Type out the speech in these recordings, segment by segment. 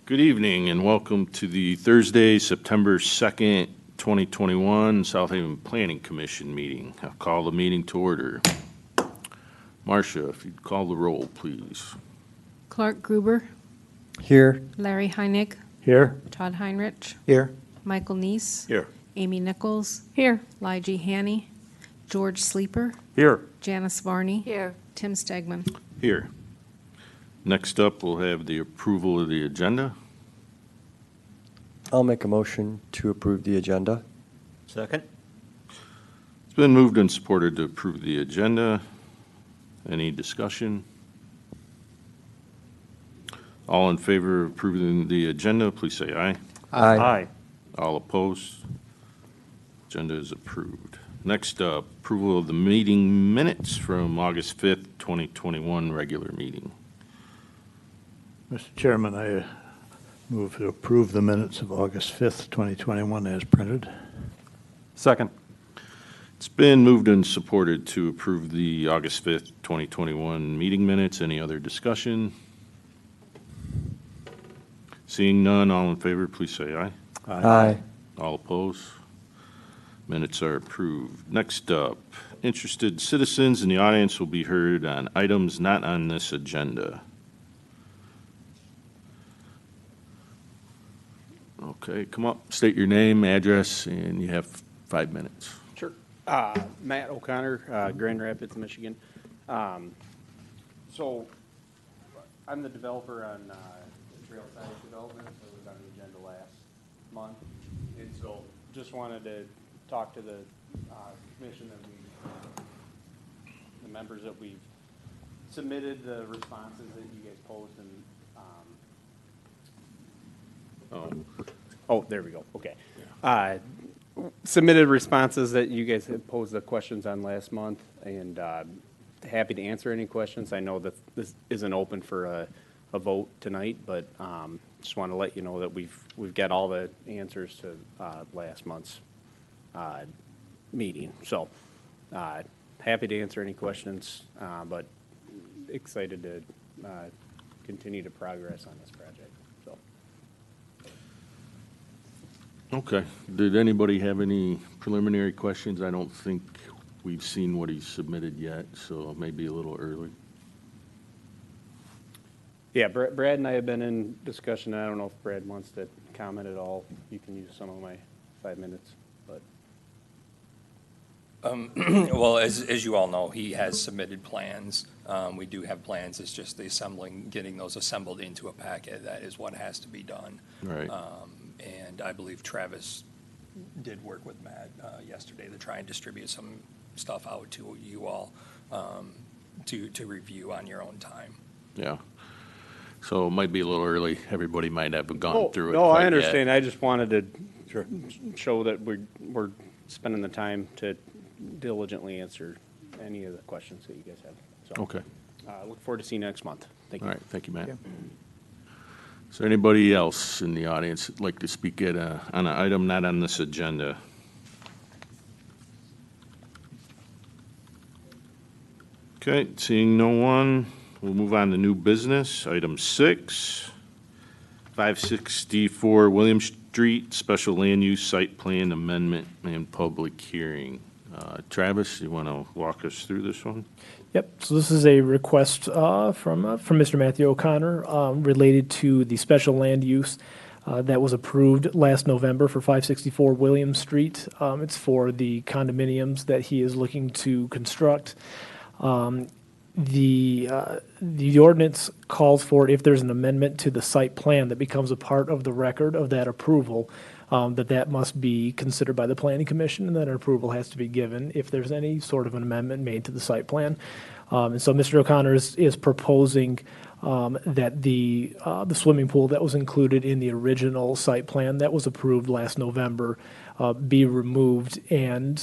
Good evening and welcome to the Thursday, September 2nd, 2021 South Haven Planning Commission meeting. I'll call the meeting to order. Marcia, if you'd call the roll, please. Clark Gruber, Here. Larry Heinig, Here. Todd Heinrich, Here. Michael Neese, Here. Amy Nichols, here, Lygie Hanny, George Sleeper, Here. Janice Varney, Here. Tim Stegman. Here. Next up, we'll have the approval of the agenda. I'll make a motion to approve the agenda. Second? It's been moved and supported to approve the agenda. Any discussion? All in favor of approving the agenda, please say aye. Aye. All opposed? Agenda is approved. Next up, approval of the meeting minutes from August 5th, 2021 regular meeting. Mr. Chairman, I move to approve the minutes of August 5th, 2021 as printed. Second. It's been moved and supported to approve the August 5th, 2021 meeting minutes. Any other discussion? Seeing none, all in favor, please say aye. Aye. All opposed? Minutes are approved. Next up, interested citizens in the audience will be heard on items not on this agenda. Okay, come up, state your name, address, and you have 5 minutes. Sure. Matt O'Connor, Grand Rapids, Michigan. So I'm the developer on Trailside Development that was on the agenda last month. And so just wanted to talk to the commission that the members that we've submitted the responses that you guys posed and oh, there we go. Okay. Submitted responses that you guys had posed the questions on last month, and happy to answer any questions. I know that this isn't open for a vote tonight, but just want to let you know that we've got all the answers to last month's meeting. So happy to answer any questions, but excited to continue to progress on this project. So. Okay. Did anybody have any preliminary questions? I don't think we've seen what he's submitted yet, so maybe a little early. Yeah, Brad and I have been in discussion. I don't know if Brad wants to comment at all. You can use some of my 5 minutes, but. Well, as you all know, he has submitted plans. We do have plans. It's just getting those assembled into a packet. That is what has to be done. Right. And I believe Travis did work with Matt yesterday to try and distribute some stuff out to you all to review on your own time. Yeah. So it might be a little early. Everybody might have gone through it. No, quite I understand. yet. I just wanted to show that we're spending the time to diligently answer any of the questions that you guys have. So, Okay. look forward to seeing you next month. Thank you. All right. Thank you, Matt. Is there anybody else in the audience that'd like to speak on an item not on this agenda? Okay, seeing no one, we'll move on to new business. Item 6, 564 William Street, Special Land Use Site Plan Amendment and Public Hearing. Travis, you want to walk us through this one? Yep, so this is a request from Mr. Matthew O'Connor related to the special land use that was approved last November for 564 William Street. It's for the condominiums that he is looking to construct. The ordinance calls for, if there's an amendment to the site plan that becomes a part of the record of that approval, that must be considered by the Planning Commission, and that an approval has to be given if there's any sort of an amendment made to the site plan. And so Mr. O'Connor is proposing that the swimming pool that was included in the original site plan that was approved last November be removed, and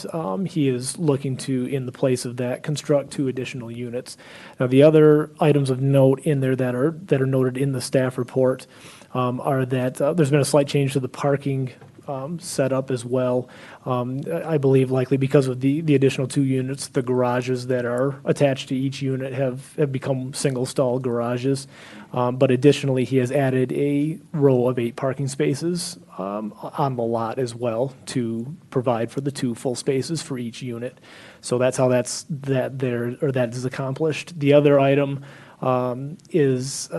he is looking to, in the place of that, construct 2 additional units. Now, the other items of note in there that are noted in the staff report are that there's been a slight change to the parking set up as well. I believe likely because of the additional 2 units, the garages that are attached to each unit have become single-stall garages. But additionally, he has added a row of 8 parking spaces on the lot as well to provide for the 2 full spaces for each unit. So that's how that is accomplished. The other item is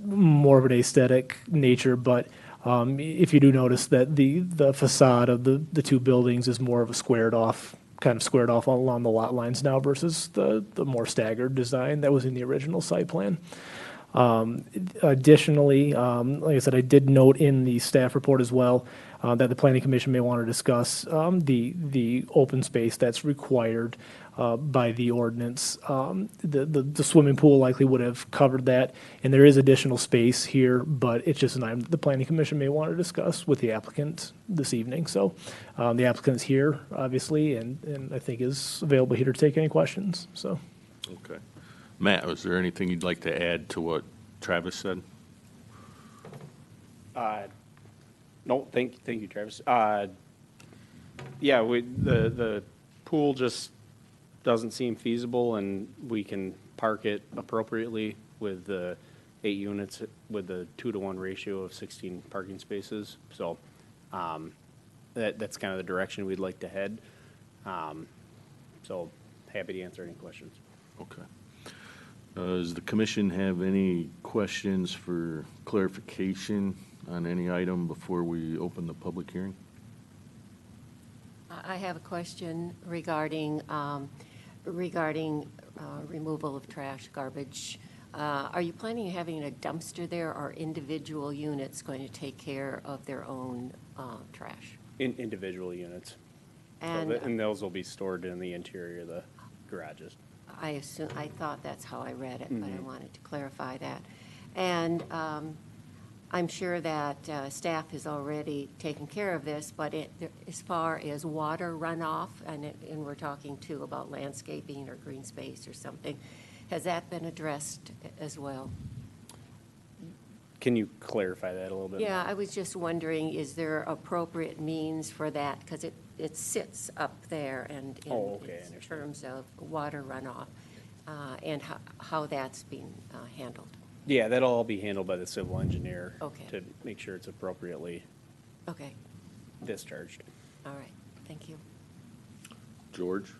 more of an aesthetic nature, but if you do notice that the facade of the 2 buildings is more of a squared off along the lot lines now versus the more staggered design that was in the original site plan. Additionally, like I said, I did note in the staff report as well that the planning commission may want to discuss the open space that's required by the ordinance. The swimming pool likely would have covered that, and there is additional space here, but it's just an item that the planning commission may want to discuss with the applicant this evening. So the applicant's here, obviously, and I think is available here to take any questions, so. Okay. Matt, was there anything you'd like to add to what Travis said? No, thank you, Travis. Yeah, the pool just doesn't seem feasible, and we can park it appropriately with the 8 units with the 2-to-1 ratio of 16 parking spaces. So that's kind of the direction we'd like to head. So happy to answer any questions. Okay. Does the commission have any questions for clarification on any item before we open the public hearing? I have a question regarding removal of trash, garbage. Are you planning on having a dumpster there, or are individual units going to take care of their own trash? Individual units. And And those will be stored in the interior of the garages. I thought that's how I read it, but I wanted to clarify that. And I'm sure that staff has already taken care of this, but as far as water runoff, and we're talking too about landscaping or green space or something, has that been addressed as well? Can you clarify that a little bit? Yeah, I was just wondering, is there appropriate means for that? Because it sits up there and Oh, okay, I in understand. terms of water runoff and how that's being handled. Yeah, that'll all be handled by the civil engineer. Okay. To make sure it's appropriately Okay, discharged. all right, thank you. George?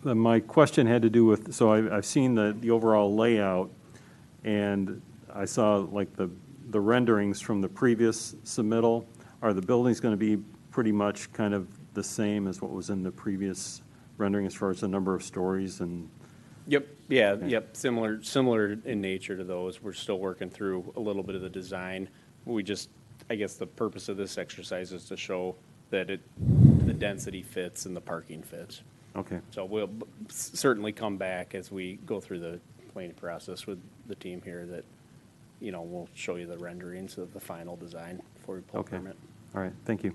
My question had to do with, so I've seen the overall layout, and I saw like the renderings from the previous submittal. Are the buildings going to be pretty much kind of the same as what was in the previous rendering as far as the number of stories and? Yep, yeah, yep, similar in nature to those. We're still working through a little bit of the design. I guess the purpose of this exercise is to show that the density fits and the parking fits. Okay, So we'll certainly come back as we go through the planning process with the team here that, we'll show you the renderings of the final design before we pull a okay. permit. All right, thank you.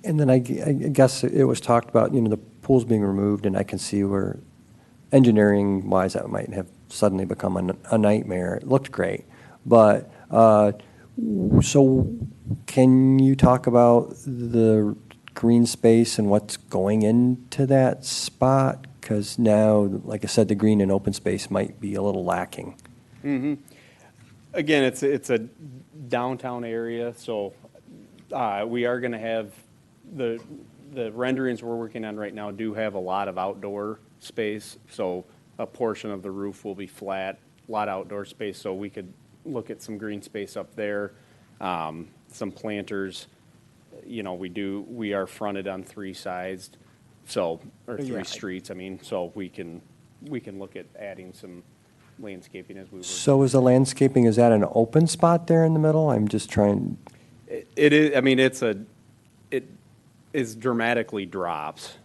And then I guess it was talked about, the pool's being removed, and I can see where engineering-wise that might have suddenly become a nightmare. It looked great. But, so can you talk about the green space and what's going into that spot? Because now, like I said, the green and open space might be a little lacking. Again, it's a downtown area, so we are going to have the renderings we're working on right now do have a lot of outdoor space. So a portion of the roof will be flat, a lot of outdoor space. So we could look at some green space up there, some planters. We are fronted on 3 sides, or 3 streets. So we can look at adding some landscaping as we work. So is the landscaping, is that an open spot there in the middle? I'm just trying. It is. It is dramatically drops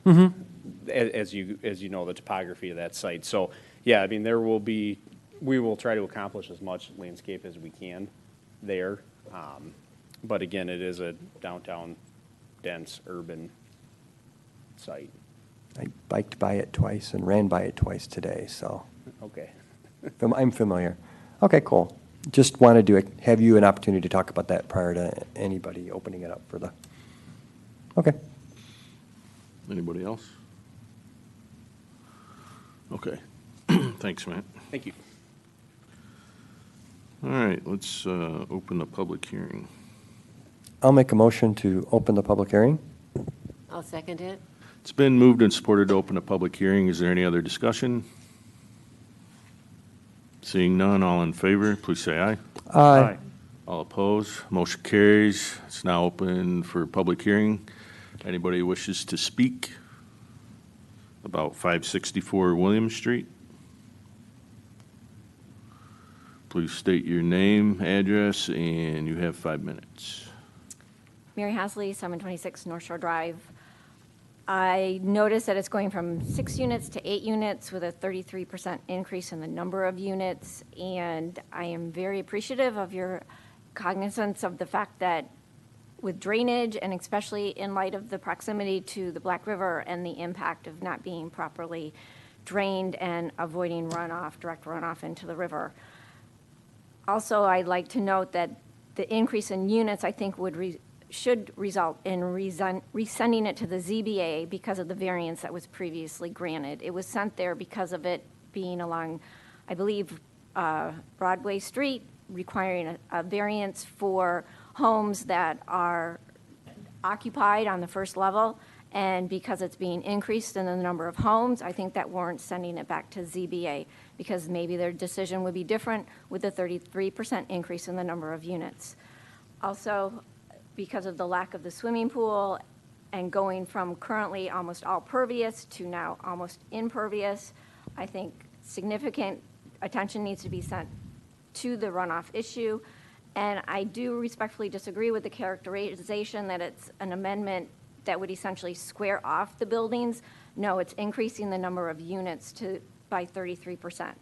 as you know the topography of that site. So yeah, we will try to accomplish as much landscape as we can there. But again, it is a downtown, dense, urban site. I biked by it twice and ran by it twice today, so Okay. I'm familiar. Okay, cool. just wanted to have you an opportunity to talk about that prior to anybody opening it up for the, okay. Anybody else? Okay. Thanks, Matt. Thank you. All right, let's open the public hearing. I'll make a motion to open the public hearing. I'll second it. It's been moved and supported to open a public hearing. Is there any other discussion? Seeing none, all in favor, please say aye. Aye. All opposed, motion carries. It's now open for public hearing. Anybody who wishes to speak about 564 William Street? Please state your name, address, and you have 5 minutes. Mary Hasley, 726 North Shore Drive. I noticed that it's going from 6 units to 8 units with a 33% increase in the number of units, and I am very appreciative of your cognizance of the fact that with drainage, and especially in light of the proximity to the Black River and the impact of not being properly drained and avoiding runoff, direct runoff into the river. Also, I'd like to note that the increase in units, I think, should result in resending it to the ZBA because of the variance that was previously granted. It was sent there because of it being along, I believe, Broadway Street, requiring a variance for homes that are occupied on the first level. And because it's being increased in the number of homes, I think that warrants sending it back to ZBA because maybe their decision would be different with the 33% increase in the number of units. Also, because of the lack of the swimming pool and going from currently almost all pervious to now almost impervious, I think significant attention needs to be sent to the runoff issue. And I do respectfully disagree with the characterization that it's an amendment that would essentially square off the buildings. No, it's increasing the number of units by 33%.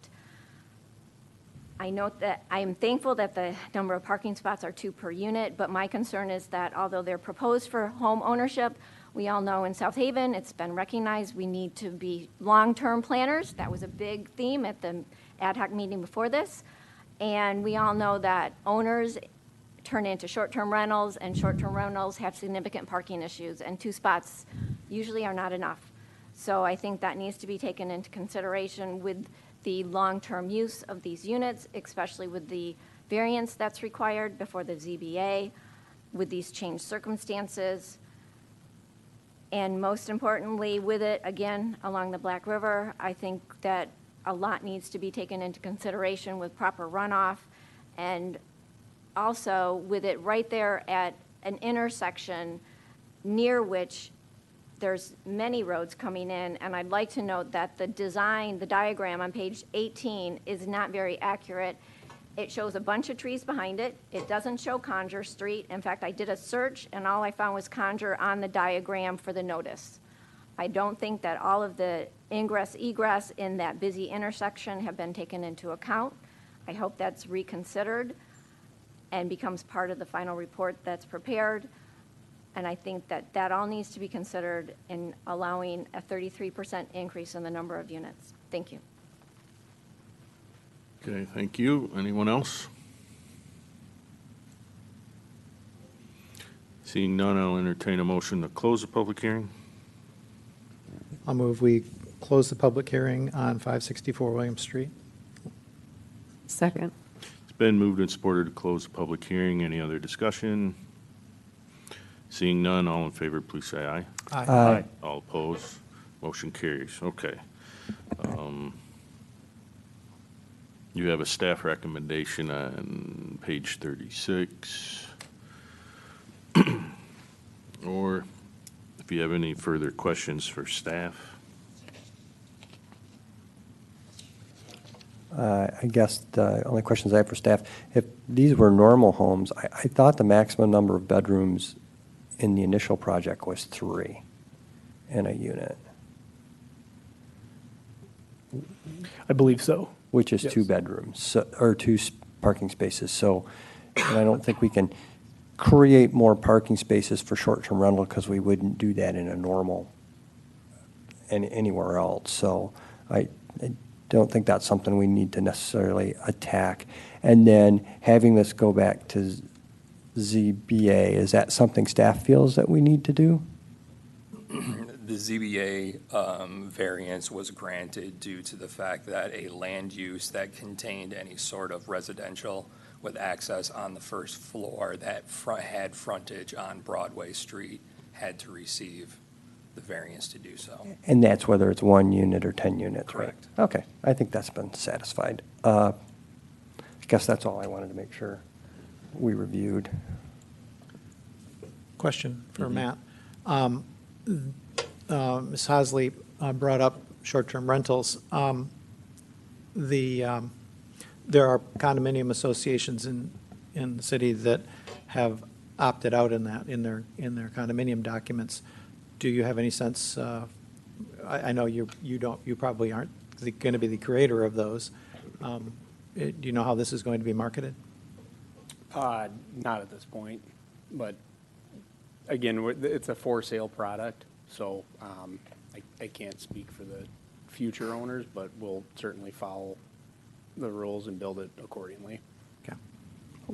I note that I am thankful that the number of parking spots are 2 per unit, but my concern is that although they're proposed for home ownership, we all know in South Haven, it's been recognized we need to be long-term planners. That was a big theme at the ad hoc meeting before this. And we all know that owners turn into short-term rentals, and short-term rentals have significant parking issues, and 2 spots usually are not enough. So I think that needs to be taken into consideration with the long-term use of these units, especially with the variance that's required before the ZBA, with these changed circumstances. And most importantly, with it, again, along the Black River, I think that a lot needs to be taken into consideration with proper runoff, and also with it right there at an intersection near which there's many roads coming in, and I'd like to note that the diagram on page 18 is not very accurate. It shows a bunch of trees behind it. It doesn't show Conjure Street. In fact, I did a search, and all I found was Conjure on the diagram for the notice. I don't think that all of the ingress, egress in that busy intersection have been taken into account. I hope that's reconsidered and becomes part of the final report that's prepared. And I think that that all needs to be considered in allowing a 33% increase in the number of units. Thank you. Okay, thank you. Anyone else? Seeing none, I'll entertain a motion to close the public hearing. I'll move we close the public hearing on 564 William Street. Second. It's been moved and supported to close the public hearing. Any other discussion? Seeing none, all in favor, please say aye. Aye. All opposed, motion carries. Okay. You have a staff recommendation on page 36. Or if you have any further questions for staff. I guess the only questions I have for staff, if these were normal homes, I thought the maximum number of bedrooms in the initial project was 3 in a unit, I believe so. which is Yes. 2 bedrooms, or 2 parking spaces. So, and I don't think we can create more parking spaces for short-term rental because we wouldn't do that in a normal, anywhere else. So don't think that's something we need to necessarily attack. And then having this go back to ZBA, is that something staff feels that we need to do? The ZBA variance was granted due to the fact that a land use that contained any sort of residential with access on the first floor that had frontage on Broadway Street had to receive the variance to do so. And that's whether it's 1 unit or 10 units, right? Correct. Okay, I think that's been satisfied. I guess that's all I wanted to make sure we reviewed. Question for Matt. Ms. Hosley brought up short-term rentals. There are condominium associations in the city that have opted out in that, in their condominium documents. Do you have any sense, I know you probably aren't going to be the creator of those. Do you know how this is going to be marketed? Not at this point, but again, it's a for-sale product, so I can't speak for the future owners, but we'll certainly follow the rules and build it accordingly. Okay,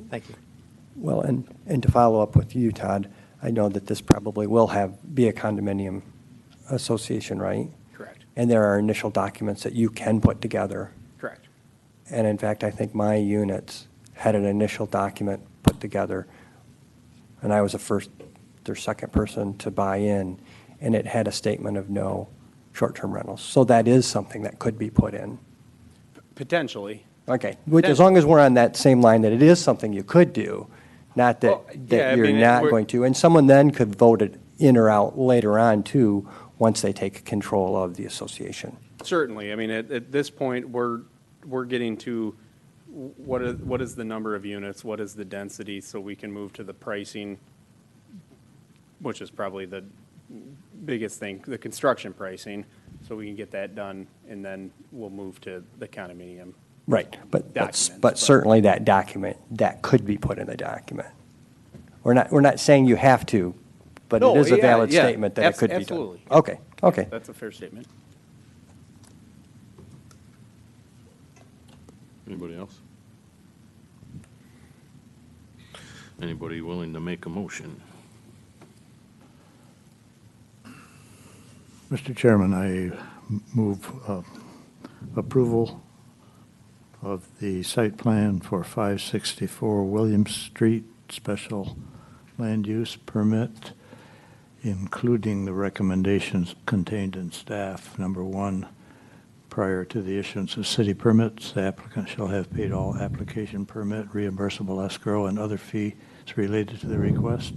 thank you. Well, and to follow up with you, Todd, I know that this probably will be a condominium association, right? Correct. And there are initial documents that you can put together. Correct. And in fact, I think my units had an initial document put together, and I was the first or second person to buy in, and it had a statement of no short-term rentals. So that is something that could be put in. Potentially. Okay, which, as long as we're on that same line, that it is something you could do, not that, Well, yeah, I you're mean, not we're- going to. And someone then could vote it in or out later on, too, once they take control of the association. Certainly. I mean, at this point, we're getting to what is the number of units, what is the density, so we can move to the pricing, which is probably the biggest thing, the construction pricing, so we can get that done, and then we'll move to the condominium. Right, but Documents, certainly that document, that could be put in the document. We're not saying you have to, but No, it is a yeah, valid yeah, statement that it could be done. absolutely. Okay. That's a fair statement. Anybody else? Anybody willing to make a motion? Mr. Chairman, I move approval of the site plan for 564 Williams Street special land use permit, including the recommendations contained in staff. Number 1, prior to the issuance of city permits, the applicant shall have paid all application permit, reimbursable escrow, and other fees related to the request.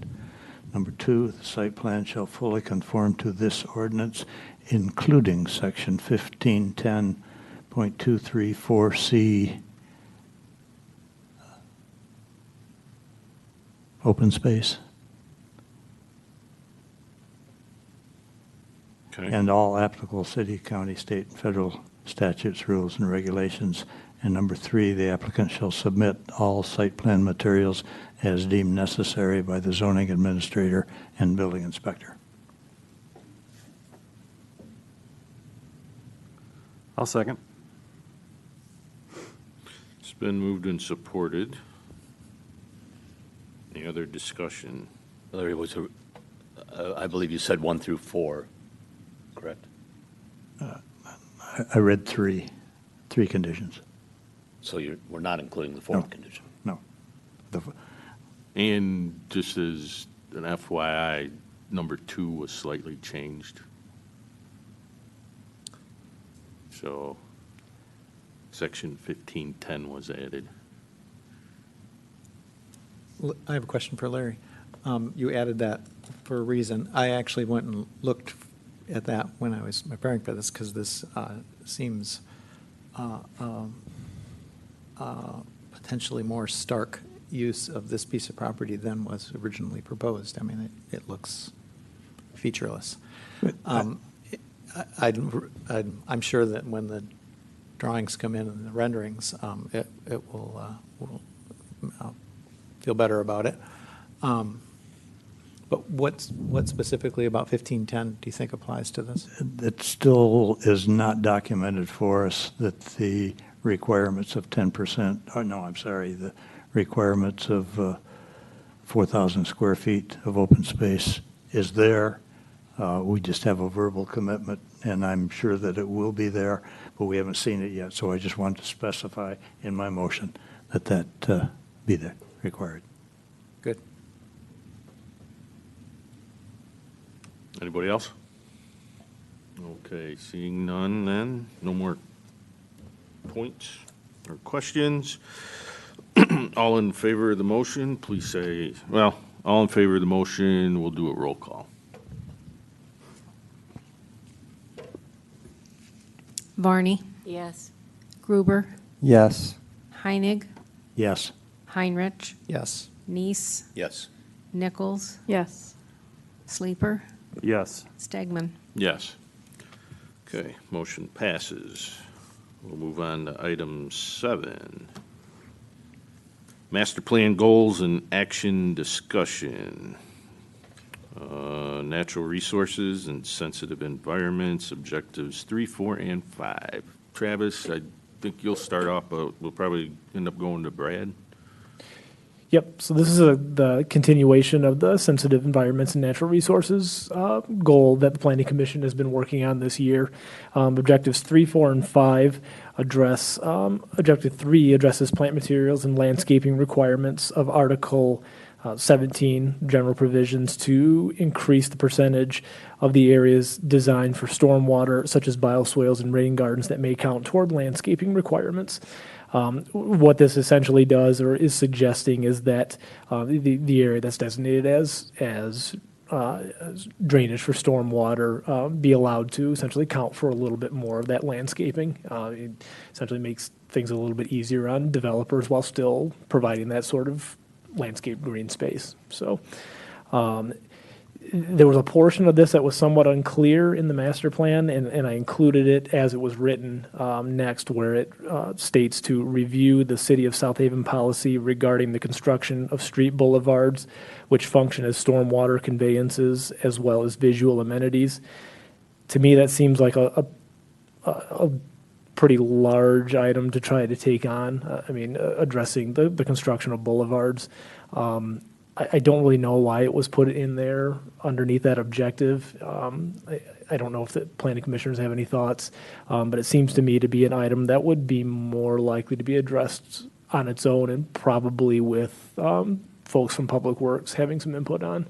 Number 2, the site plan shall fully conform to this ordinance, including section 1510.234C, open space, Okay. and all applicable city, county, state, and federal statutes, rules, and regulations. And number 3, the applicant shall submit all site plan materials as deemed necessary by the zoning administrator and building inspector. I'll second. It's been moved and supported. Any other discussion? Larry, I believe you said 1 through 4, correct? I read three conditions. So we're not including the 4th No. condition? No. And just as an FYI, number 2 was slightly changed. So section 1510 was added. I have a question for Larry. You added that for a reason. I actually went and looked at that when I was preparing for this, because this seems potentially more stark use of this piece of property than was originally proposed. I mean, it looks featureless. I'm sure that when the drawings come in and the renderings, it will feel better about it. But But what specifically about 1510 do you think applies to this? It still is not documented for us that the requirements of 10%, the requirements of 4,000 square feet of open space is there. We just have a verbal commitment, and I'm sure that it will be there, but we haven't seen it yet. So I just wanted to specify in my motion that be there, required. Good. Anybody else? Okay, seeing none then, no more points or questions. All in favor of the motion, please say, all in favor of the motion, we'll do a roll call. Varney, Yes. Gruber, Yes. Heinig, Yes. Heinrich, Yes. Neese, Yes. Nichols, Yes. Sleeper, Yes. Stegman. Yes. Okay, motion passes. We'll move on to item 7. Master plan goals and action discussion. Natural resources and sensitive environments, objectives 3, 4, and 5. Travis, I think you'll start off, but we'll probably end up going to Brad. Yep, so this is the continuation of the sensitive environments and natural resources goal that the Planning Commission has been working on this year. Objectives 3, 4, and 5 address, Objective 3 addresses plant materials and landscaping requirements of Article 17, general provisions to increase the percentage of the areas designed for stormwater, such as bioswales and rain gardens, that may count toward landscaping requirements. What this essentially does or is suggesting is that the area that's designated as drainage for stormwater be allowed to essentially count for a little bit more of that landscaping. It essentially makes things a little bit easier on developers while still providing that sort of landscape green space. So there was a portion of this that was somewhat unclear in the master plan, and I included it as it was written next, where it states to review the City of South Haven policy regarding the construction of street boulevards, which function as stormwater conveyances as well as visual amenities. To me, that seems like a pretty large item to try to take on. Addressing the construction of boulevards. I don't really know why it was put in there underneath that objective. I don't know if the planning commissioners have any thoughts, but it seems to me to be an item that would be more likely to be addressed on its own and probably with folks from Public Works having some input on.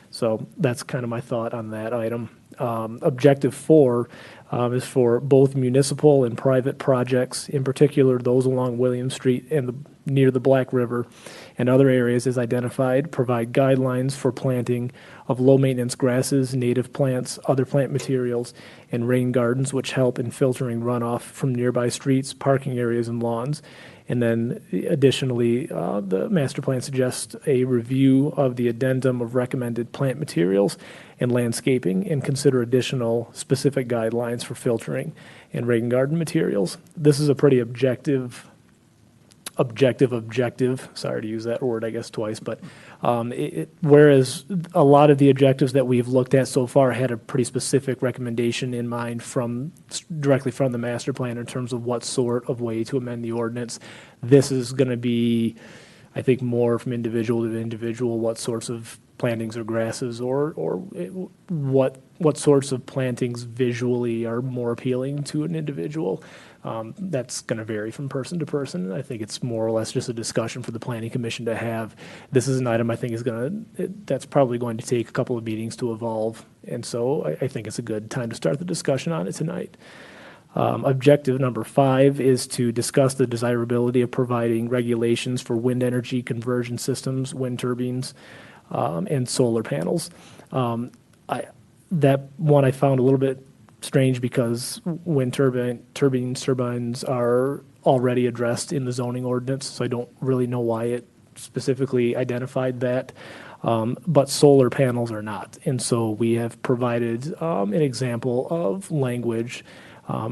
So that's kind of my thought on that item. Objective 4 is for both municipal and private projects, in particular those along William Street and near the Black River and other areas as identified, provide guidelines for planting of low-maintenance grasses, native plants, other plant materials, and rain gardens, which help in filtering runoff from nearby streets, parking areas, and lawns. And then additionally, the master plan suggests a review of the addendum of recommended plant materials and landscaping and consider additional specific guidelines for filtering and rain garden materials. This is a pretty objective, sorry to use that word, I guess, twice, but whereas a lot of the objectives that we've looked at so far had a pretty specific recommendation in mind directly from the master plan in terms of what sort of way to amend the ordinance, this is going to be, I think, more from individual to individual, what sorts of plantings or grasses or what sorts of plantings visually are more appealing to an individual. That's going to vary from person to person. I think it's more or less just a discussion for the Planning Commission to have. This is an item I think that's probably going to take a couple of meetings to evolve. And so I think it's a good time to start the discussion on it tonight. Objective number 5 is to discuss the desirability of providing regulations for wind energy conversion systems, wind turbines, and solar panels. That one I found a little bit strange because wind turbines are already addressed in the zoning ordinance, so I don't really know why it specifically identified that. But solar panels are not. And so we have provided an example of language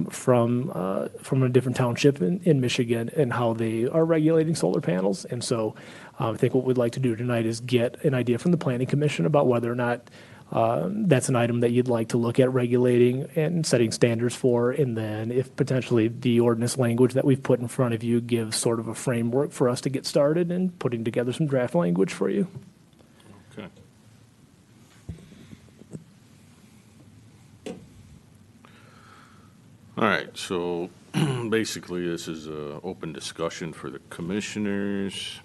from a different township in Michigan and how they are regulating solar panels. And so I think what we'd like to do tonight is get an idea from the Planning Commission about whether or not that's an item that you'd like to look at regulating and setting standards for, and then if potentially the ordinance language that we've put in front of you gives sort of a framework for us to get started and putting together some draft language for you. Okay. All right, so basically this is an open discussion for the commissioners.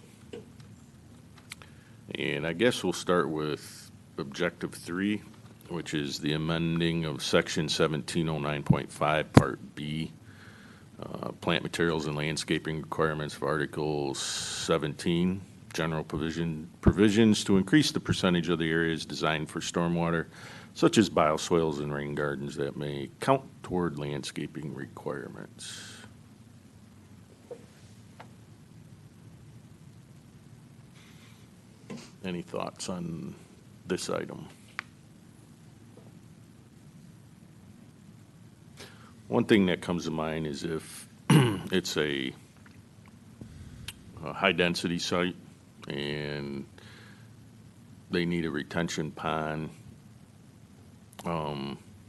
And I guess we'll start with objective 3, which is the amending of section 1709.5, part B, plant materials and landscaping requirements of Article 17, general provisions to increase the percentage of the areas designed for stormwater, such as bioswales and rain gardens that may count toward landscaping requirements. Any thoughts on this item? One thing that comes to mind is if it's a high-density site and they need a retention pond,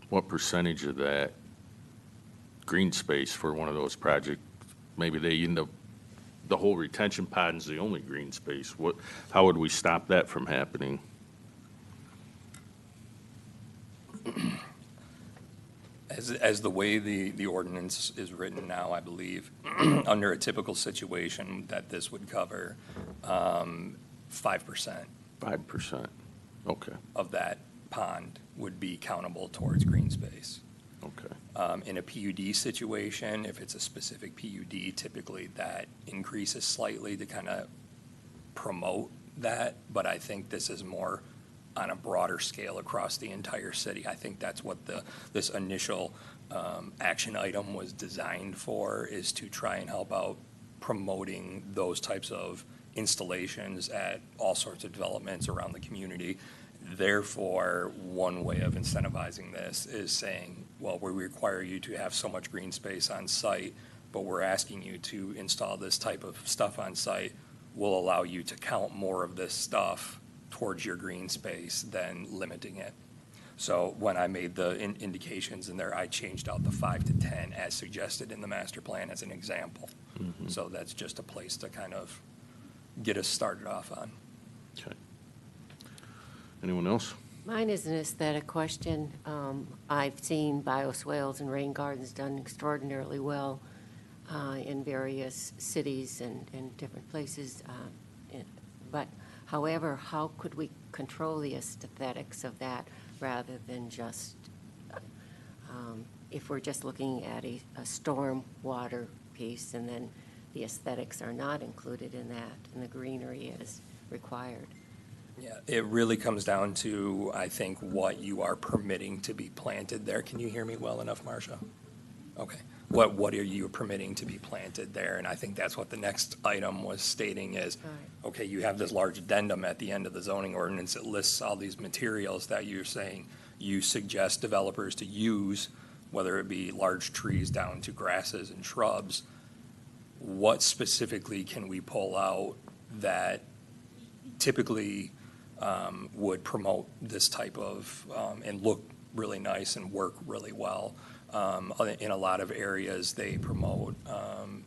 what percentage of that green space for one of those projects, maybe they end up, the whole retention pond is the only green space. How would we stop that from happening? As the way the ordinance is written now, I believe, under a typical situation, that this would cover 5%. 5%, okay, of that pond would be countable towards green space. okay. In a PUD situation, if it's a specific PUD, typically that increases slightly to kind of promote that, but I think this is more on a broader scale across the entire city. I think that's what this initial action item was designed for, is to try and help out promoting those types of installations at all sorts of developments around the community. Therefore, one way of incentivizing this is saying, well, we require you to have so much green space on site, but we're asking you to install this type of stuff on site. We'll allow you to count more of this stuff towards your green space than limiting it. So when I made the indications in there, I changed out the 5 to 10 as suggested in the master plan as an example. Mm-hmm. So that's just a place to kind of get us started off on. Okay. Anyone else? Mine is an aesthetic question. I've seen bioswales and rain gardens done extraordinarily well in various cities and different places. But however, how could we control the aesthetics of that rather than just, if we're just looking at a storm water piece and then the aesthetics are not included in that and the greenery is required? Yeah, it really comes down to, I think, what you are permitting to be planted there. Can you hear me well enough, Marcia? Okay. What are you permitting to be planted there? And I think that's what the next item was stating is, Right. okay, you have this large addendum at the end of the zoning ordinance. It lists all these materials that you're saying you suggest developers to use, whether it be large trees down to grasses and shrubs. What specifically can we pull out that typically would promote this type of, and look really nice and work really well? In a lot of areas, they promote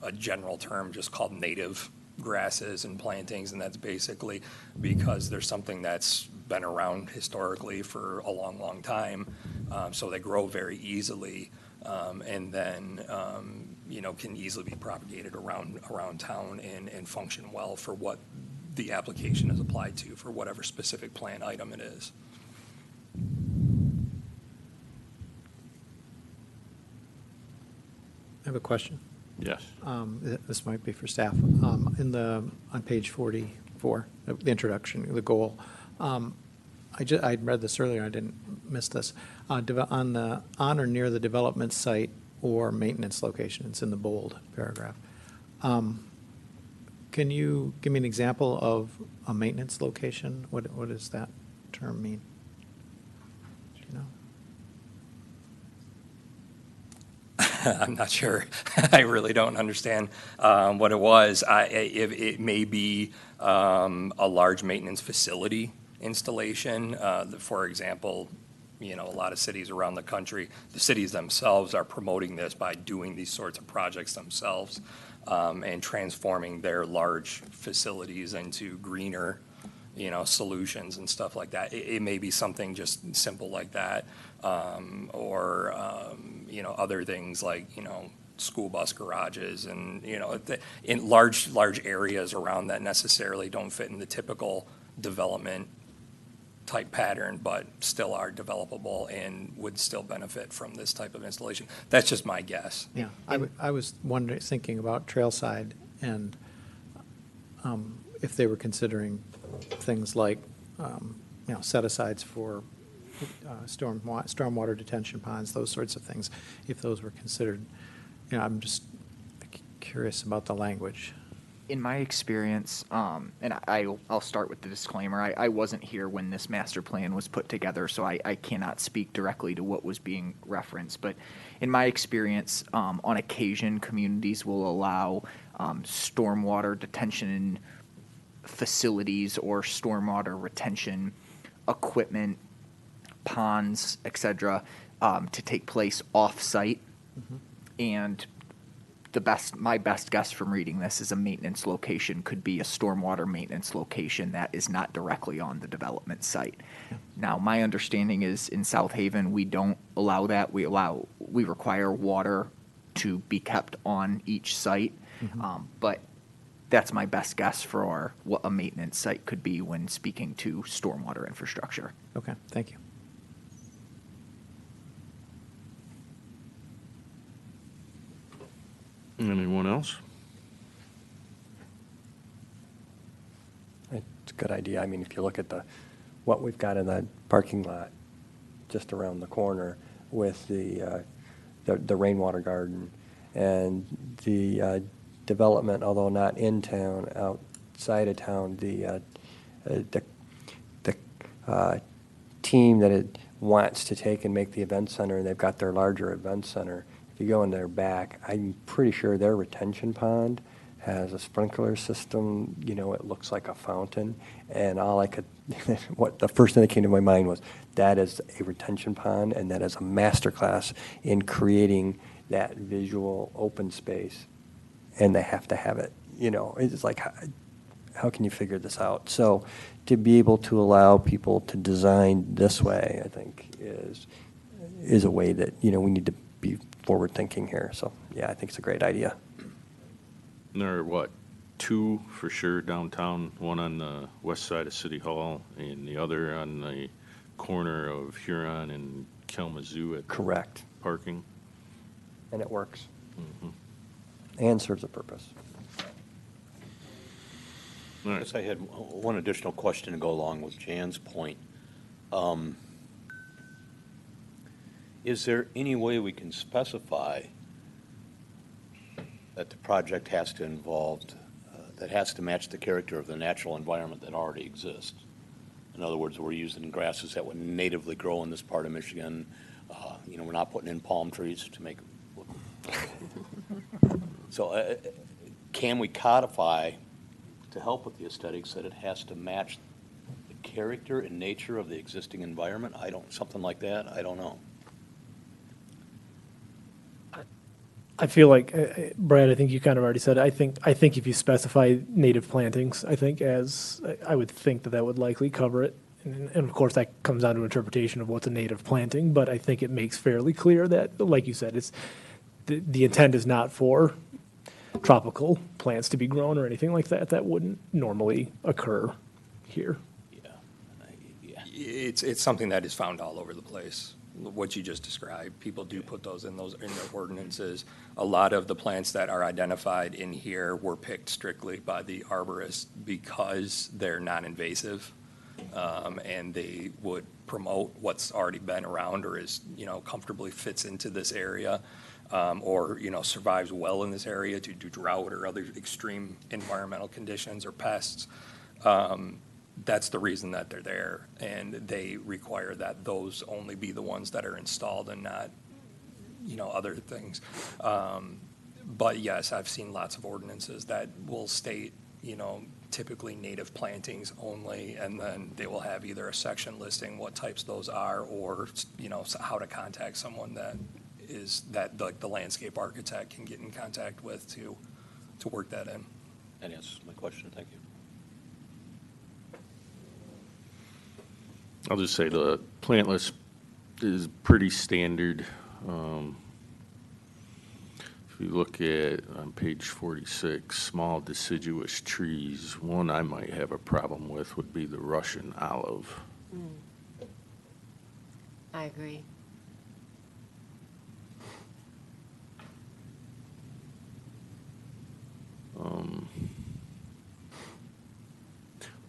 a general term just called native grasses and plantings, and that's basically because there's something that's been around historically for a long, long time, so they grow very easily, and then, can easily be propagated around town and function well for what the application is applied to for whatever specific plant item it is. I have a question. Yes. This might be for staff. On page 44, the introduction, the goal, I read this earlier, I didn't miss this. On or near the development site or maintenance location, it's in the bold paragraph. Can you give me an example of a maintenance location? What does that term mean? Do you know? I'm not sure. I really don't understand what it was. It may be a large maintenance facility installation. For example, a lot of cities around the country, the cities themselves are promoting this by doing these sorts of projects themselves and transforming their large facilities into greener, solutions and stuff like that. It may be something just simple like that, or other things like, school bus garages and, in large areas around that necessarily don't fit in the typical development type pattern, but still are developable and would still benefit from this type of installation. That's just my guess. Yeah, I was thinking about Trailside and if they were considering things like, set-asides for stormwater detention ponds, those sorts of things, if those were considered. I'm just curious about the language. In my experience, and I'll start with the disclaimer, I wasn't here when this master plan was put together, so I cannot speak directly to what was being referenced. But in my experience, on occasion, communities will allow stormwater detention facilities or stormwater retention equipment, ponds, etc., to take place off-site. Mm-hmm. And my best guess from reading this is a maintenance location could be a stormwater maintenance location that is not directly on the development site. Yeah. Now, my understanding is in South Haven, we don't allow that. We require water to be kept on each site. Mm-hmm. But that's my best guess for what a maintenance site could be when speaking to stormwater infrastructure. Okay, thank you. Anyone else? It's a good idea. I mean, if you look at what we've got in the parking lot just around the corner with the rainwater garden and the development, although not in town, outside of town, the team that it wants to take and make the event center, and they've got their larger event center. If you go in their back, I'm pretty sure their retention pond has a sprinkler system. It looks like a fountain, and the first thing that came to my mind was that is a retention pond, and that is a masterclass in creating that visual open space, and they have to have it. It's like, how can you figure this out? So to be able to allow people to design this way, I think is a way that, we need to be forward thinking here. So yeah, I think it's a great idea. There are, two for sure downtown, one on the west side of City Hall and the other on the corner of Huron and Kalamazoo at Correct. parking. And it works. Mhm. And serves a purpose. All I right. guess I had one additional question to go along with Jan's point. Is there any way we can specify that the project has to involve, that has to match the character of the natural environment that already exists? In other words, we're using grasses that would natively grow in this part of Michigan. We're not putting in palm trees to make it look. So can we codify, to help with the aesthetics, that it has to match the character and nature of the existing environment? Something like that, I don't know. I feel like, Brad, I think you kind of already said it. I think if you specify native plantings, I would think that would likely cover it. And of course, that comes down to interpretation of what's a native planting, but I think it makes fairly clear that, like you said, it's the intent is not for tropical plants to be grown or anything like that. That wouldn't normally occur here. Yeah. It's something that is found all over the place. What you just described, people do put those in their ordinances. A lot of the plants that are identified in here were picked strictly by the arborist because they're non-invasive, and they would promote what's already been around or is, comfortably fits into this area, or, survives well in this area due to drought or other extreme environmental conditions or pests. That's the reason that they're there, and they require that those only be the ones that are installed and not other things. But yes, I've seen lots of ordinances that will state, typically native plantings only, and then they will have either a section listing what types those are, or, how to contact someone that the landscape architect can get in contact with to work that in. That answers my question, thank you. I'll just say the plant list is pretty standard. If you look at, on page 46, small deciduous trees, one I might have a problem with would be the Russian olive. I agree.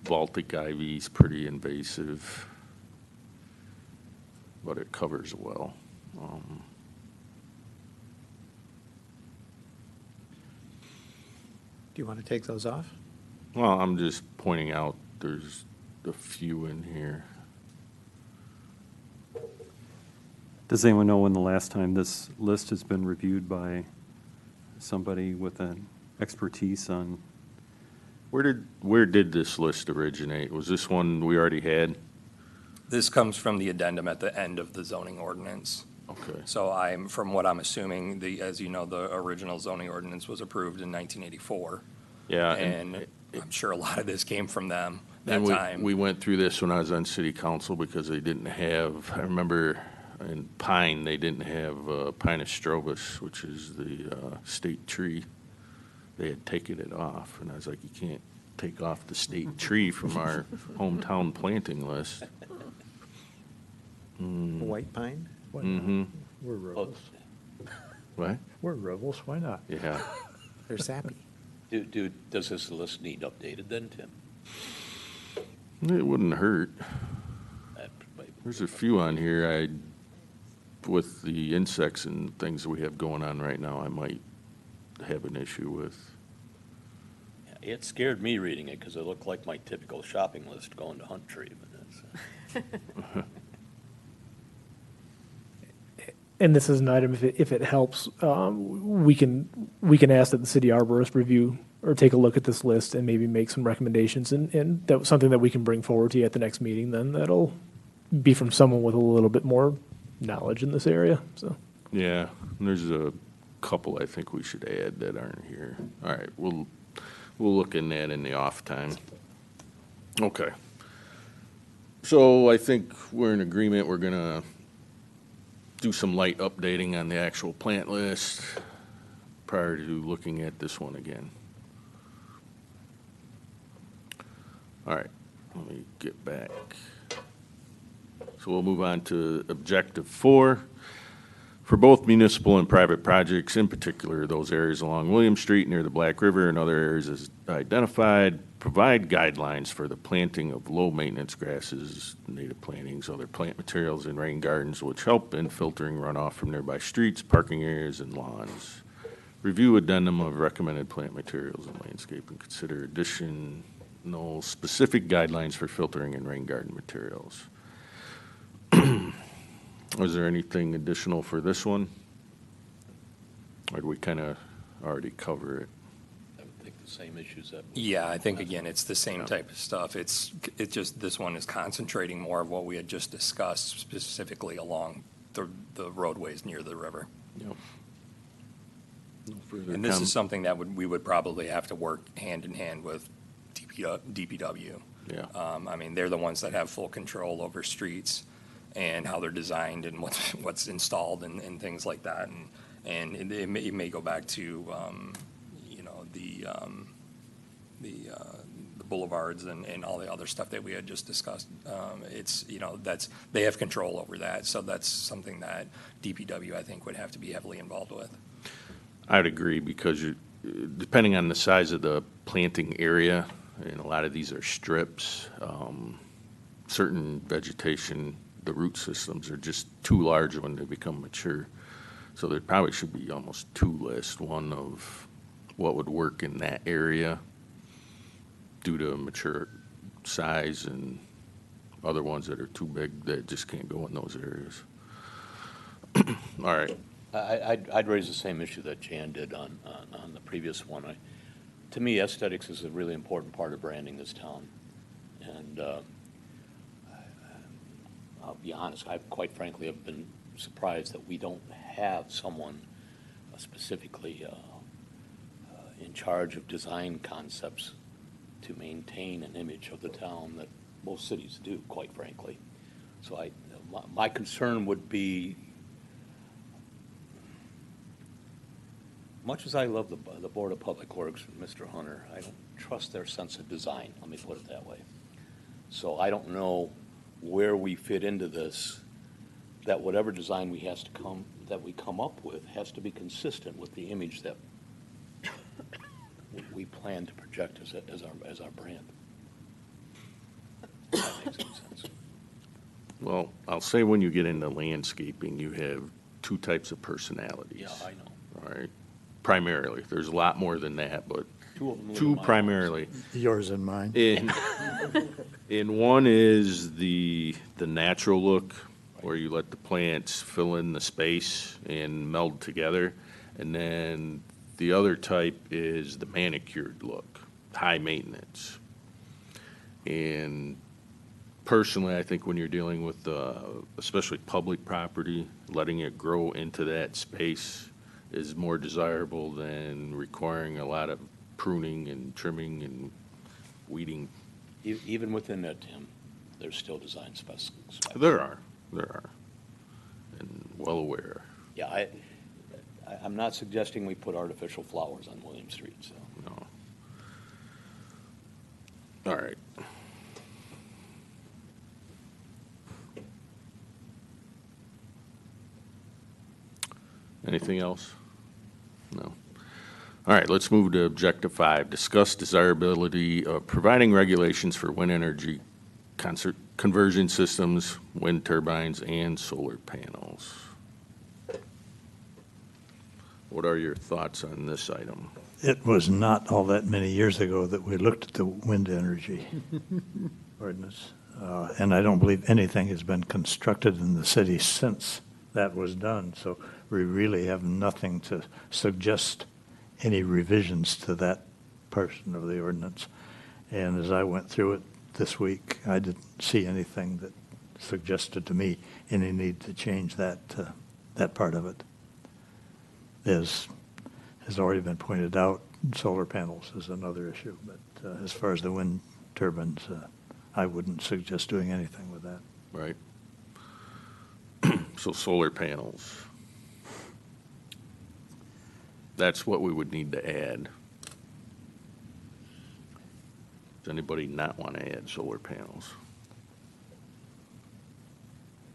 Baltic ivy is pretty invasive, but it covers well. Do you want to take those off? Well, I'm just pointing out there's a few in here. Does anyone know when the last time this list has been reviewed by somebody with an expertise on? Where did this list originate? Was this one we already had? This comes from the addendum at the end of the zoning ordinance. Okay. So from what I'm assuming, as you know, the original zoning ordinance was approved in 1984. Yeah. And I'm sure a lot of this came from them that And time. we went through this when I was on city council because they didn't have, I remember in Pine, they didn't have Pinus strobus, which is the state tree. They had taken it off, and I was like, you can't take off the state tree from our hometown planting list. White pine? Why not? Mm-hmm. We're rebels. What? We're rebels, why not? Yeah. They're sappy. Does this list need updated then, Tim? It wouldn't hurt. That might- There's a few on here with the insects and things that we have going on right now, I might have an issue with. Yeah, it scared me reading it because it looked like my typical shopping list going to Hunt Tree. But that's, And this is an item, if it helps, we can ask that the city arborist review or take a look at this list and maybe make some recommendations. And that was something that we can bring forward to you at the next meeting, then that'll be from someone with a little bit more knowledge in this area, so. Yeah, and there's a couple I think we should add that aren't here. All right, we'll look in that in the off time. Okay. So I think we're in agreement, we're gonna do some light updating on the actual plant list prior to looking at this one again. All right, let me get back. So we'll move on to objective 4. For both municipal and private projects, in particular those areas along William Street near the Black River and other areas as identified, provide guidelines for the planting of low-maintenance grasses, native plantings, other plant materials in rain gardens which help in filtering runoff from nearby streets, parking areas, and lawns. Review addendum of recommended plant materials and landscape and consider additional specific guidelines for filtering and rain garden materials. Was there anything additional for this one? Or did we kind of already cover it? I would think the same issues that. Yeah, I think, again, it's the same type of stuff. It's just, this one is concentrating more of what we had just discussed, specifically along the roadways near the river. Yep. No further And this com- is something that we would probably have to work hand in hand with DPW. Yeah. I mean, they're the ones that have full control over streets and how they're designed and what's installed and things like that. And it may go back to, the boulevards and all the other stuff that we had just discussed. They have control over that. So that's something that DPW, I think, would have to be heavily involved with. I'd agree because depending on the size of the planting area, and a lot of these are strips, certain vegetation, the root systems are just too large when they become mature. So there probably should be almost 2 lists, one of what would work in that area due to mature size and other ones that are too big that just can't go in those areas. All right, I'd raise the same issue that Jan did on the previous one. To me, aesthetics is a really important part of branding this town. And I'll be honest, I quite frankly have been surprised that we don't have someone specifically in charge of design concepts to maintain an image of the town that most cities do, quite frankly. So my concern would be, much as I love the Board of Public Works and Mr. Hunter, I don't trust their sense of design, let me put it that way. So I don't know where we fit into this, that whatever design we come up with has to be consistent with the image that we plan to project as our brand. If that makes any sense. Well, I'll say when you get into landscaping, you have two types of personalities. Yeah, I know. All right, primarily. There's a lot more than that, but Two of them live in two my primarily. Yours and mine. And one is the natural look, where you let the plants fill in the space and meld together. And then the other type is the manicured look, high maintenance. And personally, I think when you're dealing with especially public property, letting it grow into that space is more desirable than requiring a lot of pruning and trimming and weeding. Even within that, Tim, there's still design specs. There are, and well aware. Yeah, I'm not suggesting we put artificial flowers on William Street, so. No. All right. Anything else? No. All right, let's move to Objective 5. Discuss desirability of providing regulations for wind energy conversion systems, wind turbines, and solar panels. What are your thoughts on this item? It was not all that many years ago that we looked at the wind energy ordinance. And I don't believe anything has been constructed in the city since that was done. So we really have nothing to suggest any revisions to that portion of the ordinance. And as I went through it this week, I didn't see anything that suggested to me any need to change that part of it. As has already been pointed out, solar panels is another issue. But as far as the wind turbines, I wouldn't suggest doing anything with that. Right. So solar panels. That's what we would need to add. Does anybody not want to add solar panels?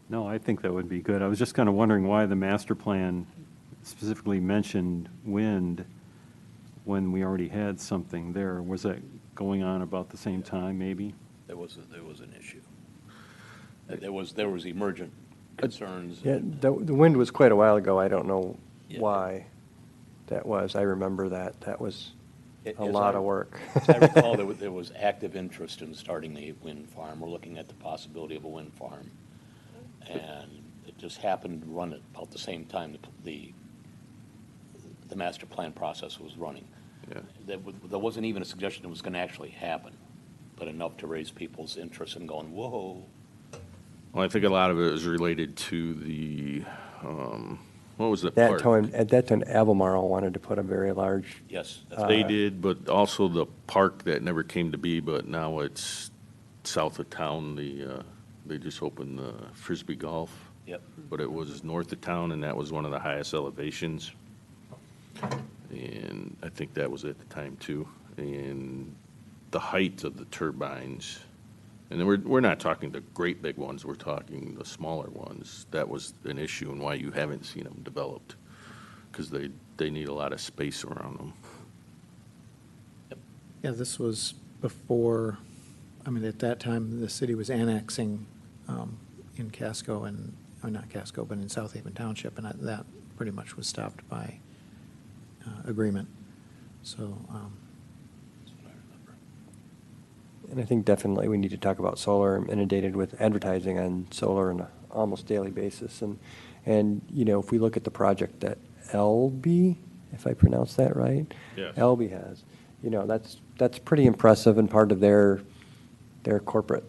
No, I think that would be good. I was just kind of wondering why the master plan specifically mentioned wind when we already had something there. Was that going on about the same time, maybe? There was an issue. There was emergent concerns. Yeah, the wind was quite a while ago. I don't know Yeah. why that was. I remember that. That was a As lot I- of work. As I recall, there was active interest in starting a wind farm. We're looking at the possibility of a wind farm. And it just happened to run at about the same time the master plan process was running. Yeah. There wasn't even a suggestion it was going to actually happen, but enough to raise people's interest in going, whoa. Well, I think a lot of it is related to the, what was the At park? that time, Albemarle wanted to put a very large. Yes. They did, but also the park that never came to be, but now it's south of town. They just opened the Frisbee Golf. Yep. But it was north of town, and that was one of the highest elevations. And I think that was at the time, too. And the height of the turbines, and then we're not talking the great big ones, we're talking the smaller ones. That was an issue and why you haven't seen them developed, because they need a lot of space around them. Yeah, this was before, I mean, at that time, the city was annexing in Casco and, or not Casco, but in South Haven Township, and that pretty much was stopped by agreement. So, That's what I remember. And I think definitely we need to talk about solar. I'm inundated with advertising on solar on an almost daily basis. And, you know, if we look at the project that LB, if I pronounce that right? Yes. LB has, you know, that's pretty impressive and part of their corporate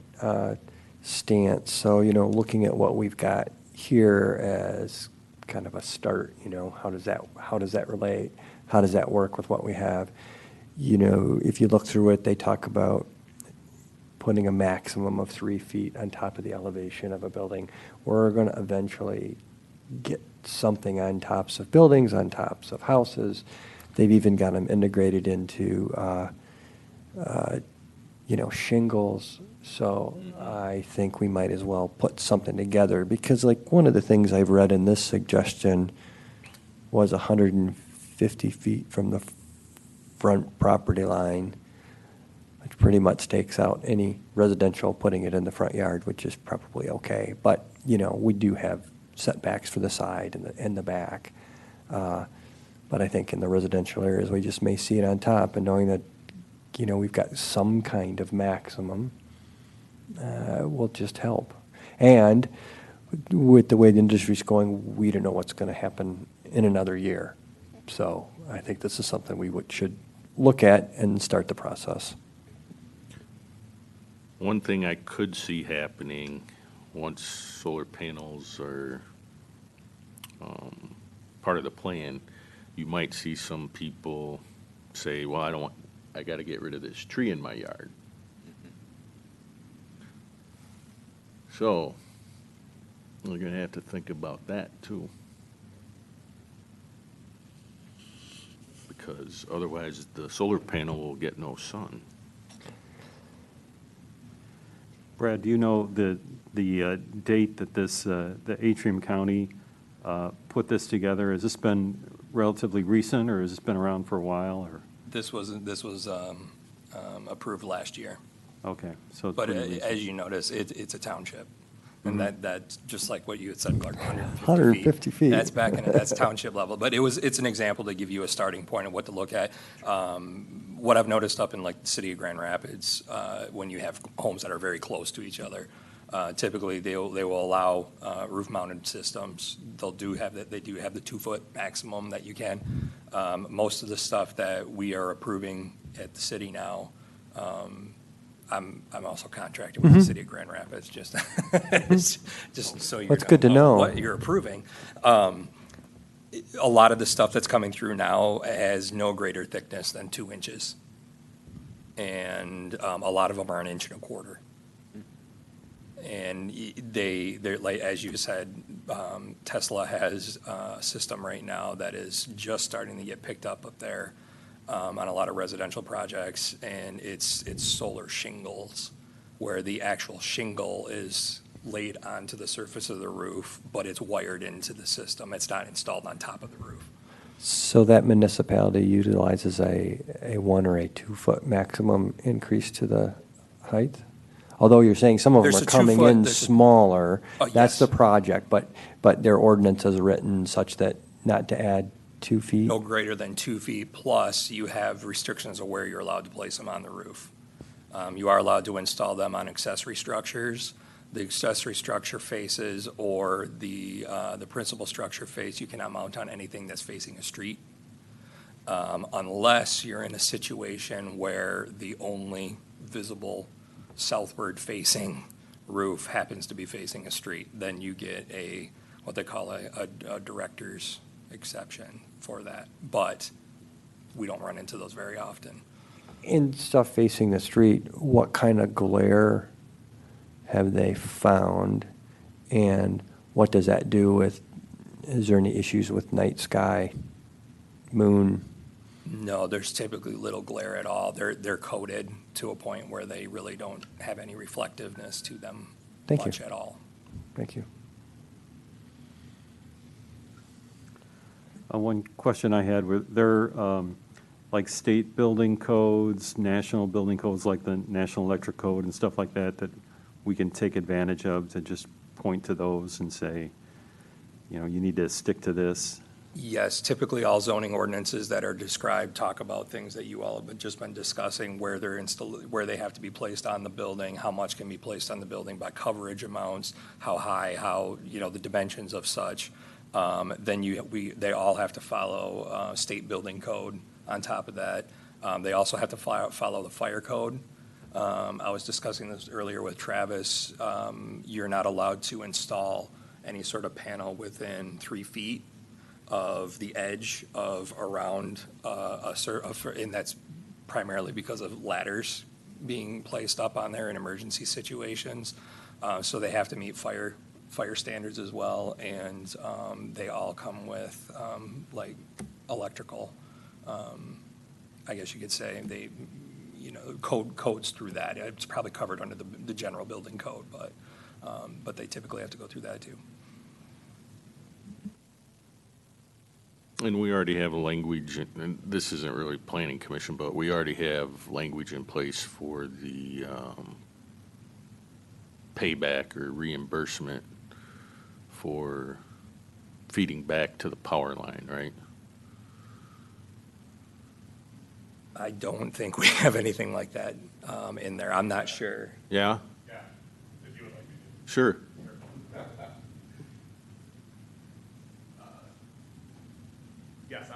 stance. So, you know, looking at what we've got here as kind of a start, you know, how does that relate? How does that work with what we have? You know, if you look through it, they talk about putting a maximum of 3 feet on top of the elevation of a building. We're going to eventually get something on tops of buildings, on tops of houses. They've even got them integrated into, you know, shingles. So I think we might as well put something together, because like one of the things I've read in this suggestion was 150 feet from the front property line, which pretty much takes out any residential putting it in the front yard, which is probably okay. But, you know, we do have setbacks for the side and the back. But I think in the residential areas, we just may see it on top, and knowing that, you know, we've got some kind of maximum will just help. And with the way the industry's going, we don't know what's going to happen in another year. So I think this is something we should look at and start the process. One thing I could see happening once solar panels are part of the plan, you might see some people say, well, I got to get rid of this tree in my yard. So we're going to have to think about that too. Because otherwise the solar panel will get no sun. Brad, do you know the date that the Atrium County put this together? Has this been relatively recent, or has this been around for a while, or? This was approved last year. Okay, so it's But pretty recent. as you notice, it's a township. And that's just like what you had said, Clark, 150 feet. That's that's township level. But it's an example to give you a starting point of what to look at. What I've noticed up in like the city of Grand Rapids, when you have homes that are very close to each other, typically they will allow roof-mounted systems. They do have the 2-foot maximum that you can. Most of the stuff that we are approving at the city now, I'm also contracted with the city of Grand Rapids, just so you know. That's good to know. What you're approving. A lot of the stuff that's coming through now has no greater thickness than 2 inches. And a lot of them are 1.25 inches. And they're like, as you said, Tesla has a system right now that is just starting to get picked up there on a lot of residential projects, and it's solar shingles, where the actual shingle is laid onto the surface of the roof, but it's wired into the system. It's not installed on top of the roof. So that municipality utilizes a 1 or a 2-foot maximum increase to the height? Although you're saying some of them There's are a coming 2-foot, in there's a- smaller. Yes. That's the project, but their ordinance is written such that not to add 2 feet? No greater than 2 feet, plus you have restrictions of where you're allowed to place them on the roof. You are allowed to install them on accessory structures. The accessory structure faces or the principal structure face, you cannot mount on anything that's facing a street, unless you're in a situation where the only visible southward-facing roof happens to be facing a street. Then you get what they call a director's exception for that. But we don't run into those very often. In stuff facing the street, what kind of glare have they found? And what does that do with, is there any issues with night sky, moon? No, there's typically little glare at all. They're coated to a point where they really don't have any reflectiveness to them Thank you. much at all. Thank you. One question I had, were there like state building codes, national building codes, like the National Electric Code and stuff like that, that we can take advantage of to just point to those and say, you know, you need to stick to this? Yes, typically all zoning ordinances that are described talk about things that you all have just been discussing, where where they have to be placed on the building, how much can be placed on the building by coverage amounts, how high, the dimensions of such. They all have to follow state building code on top of that. They also have to follow the fire code. I was discussing this earlier with Travis. You're not allowed to install any sort of panel within 3 feet of the edge of around and that's primarily because of ladders being placed up on there in emergency situations. So they have to meet fire standards as well, and they all come with like electrical. I guess you could say codes through that. It's probably covered under the general building code, but they typically have to go through that too. And we already have a language, and this isn't really planning commission, but we already have language in place for the payback or reimbursement for feeding back to the power line, right? I don't think we have anything like that in there. I'm not sure. Yeah? Yeah, if you would like me to. Sure. Yes,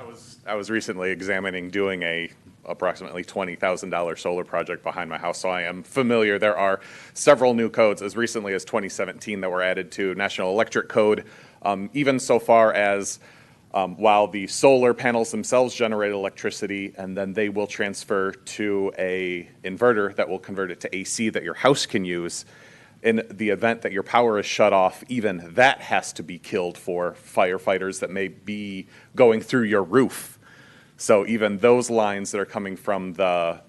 I was recently examining doing a approximately $20,000 solar project behind my house, so I am familiar. There are several new codes as recently as 2017 that were added to National Electric Code, even so far as while the solar panels themselves generate electricity, and then they will transfer to a inverter that will convert it to AC that your house can use. In the event that your power is shut off, even that has to be killed for firefighters that may be going through your roof. So even those lines that are coming from the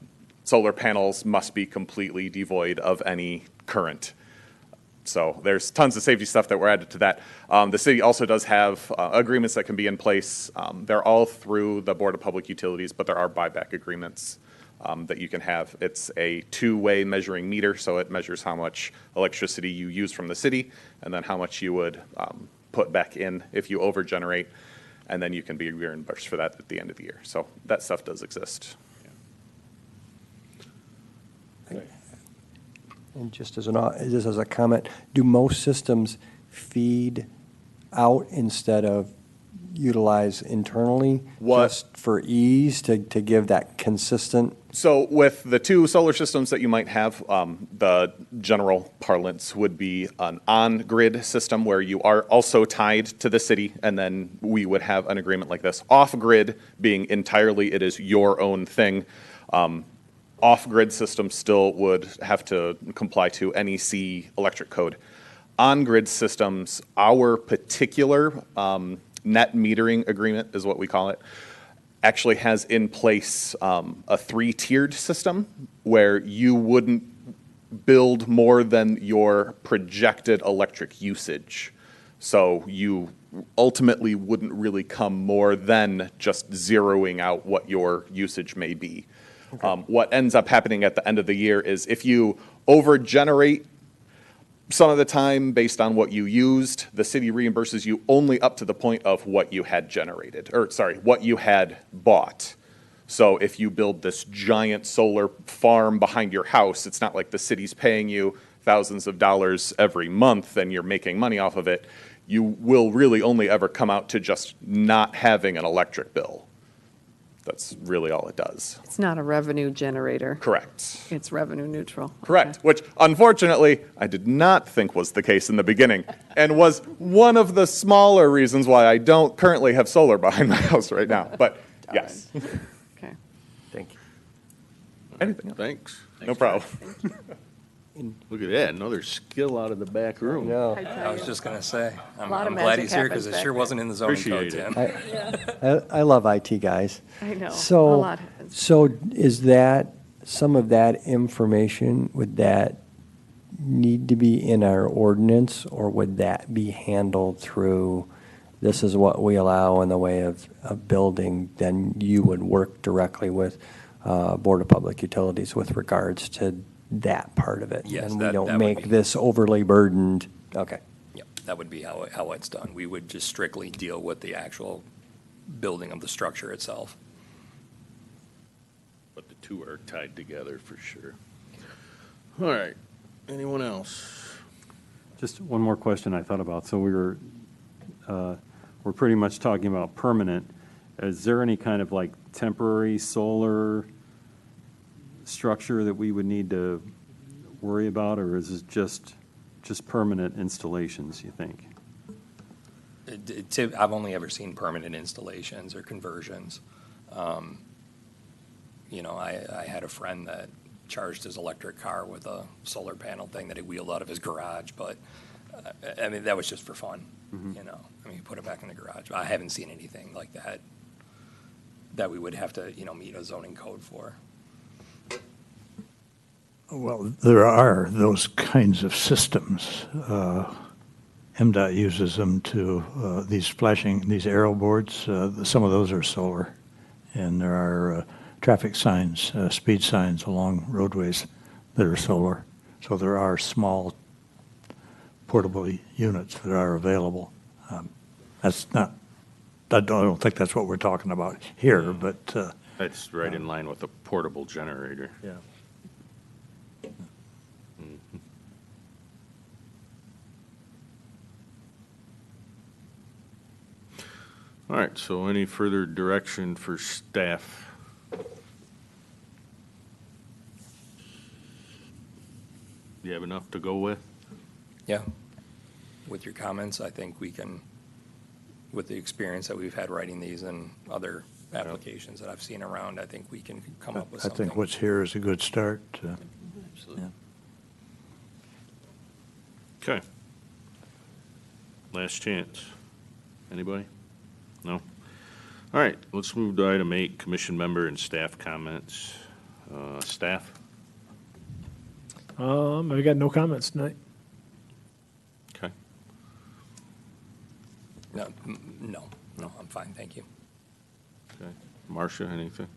solar panels must be completely devoid of any current. So there's tons of safety stuff that were added to that. The city also does have agreements that can be in place. They're all through the Board of Public Utilities, but there are buyback agreements that you can have. It's a two-way measuring meter, so it measures how much electricity you use from the city and then how much you would put back in if you overgenerate, and then you can be reimbursed for that at the end of the year. So that stuff does exist. And just as a comment, do most systems feed out instead of utilize internally? Just for ease to give that consistent? So with the two solar systems that you might have, the general parlance would be an on-grid system where you are also tied to the city, and then we would have an agreement like this. Off-grid being entirely, it is your own thing. Off-grid systems still would have to comply to NEC electric code. On-grid systems, our particular net metering agreement is what we call it, actually has in place a 3-tiered system where you wouldn't build more than your projected electric usage. So you ultimately wouldn't really come more than just zeroing out what your usage may be. Okay. What ends up happening at the end of the year is if you overgenerate some of the time based on what you used, the city reimburses you only up to the point of what you had generated, what you had bought. So if you build this giant solar farm behind your house, it's not like the city's paying you thousands of dollars every month and you're making money off of it. You will really only ever come out to just not having an electric bill. That's really all it does. It's not a revenue generator. Correct. It's revenue neutral. Correct, Okay. which unfortunately I did not think was the case in the beginning and was one of the smaller reasons why I don't currently have solar behind my house right now. But yes. Okay. Thank you. Anything else? Thanks. No problem. Look at that, another skill out of the back room. No. I was just going to say, I'm lot of glad magic he's here because happens it sure back wasn't in the zoning code, Appreciate Tim. I love IT guys. I know. So, A lot happens. So is that, some of that information, would that need to be in our ordinance, or would that be handled through, this is what we allow in the way of building, then you would work directly with Board of Public Utilities with regards to that part of it? Yes, and we that don't would make be- this overly burdened. Okay. Yep, that would be how it's done. We would just strictly deal with the actual building of the structure itself. But the two are tied together for sure. All right, anyone else? Just one more question I thought about. So we're pretty much talking about permanent. Is there any kind of like temporary solar structure that we would need to worry about, or is it just permanent installations, you think? I've only ever seen permanent installations or conversions. You know, I had a friend that charged his electric car with a solar panel thing that he wheeled out of his garage, but I mean, that was just for fun, you know? I mean, you put it back in the garage. I haven't seen anything like that that we would have to, you know, meet a zoning code for. Well, there are those kinds of systems. MDOT uses them to, these arrow boards, some of those are solar. And there are traffic signs, speed signs along roadways that are solar. So there are small portable units that are available. That's not, I don't think that's what we're talking about here, but. That's right in line with a portable generator. Yeah. All right, so any further direction for staff? Do you have enough to go with? Yeah. With your comments, I think we can, with the experience that we've had writing these and other applications that I've seen around, I think we can come up with I something. think what's here is a good start. Absolutely. Okay. Last chance. Anybody? No? All right, let's move to item 8, commission member and staff comments. Staff? I've got no comments tonight. Okay. No, I'm fine, thank you. Okay. Marcia, anything?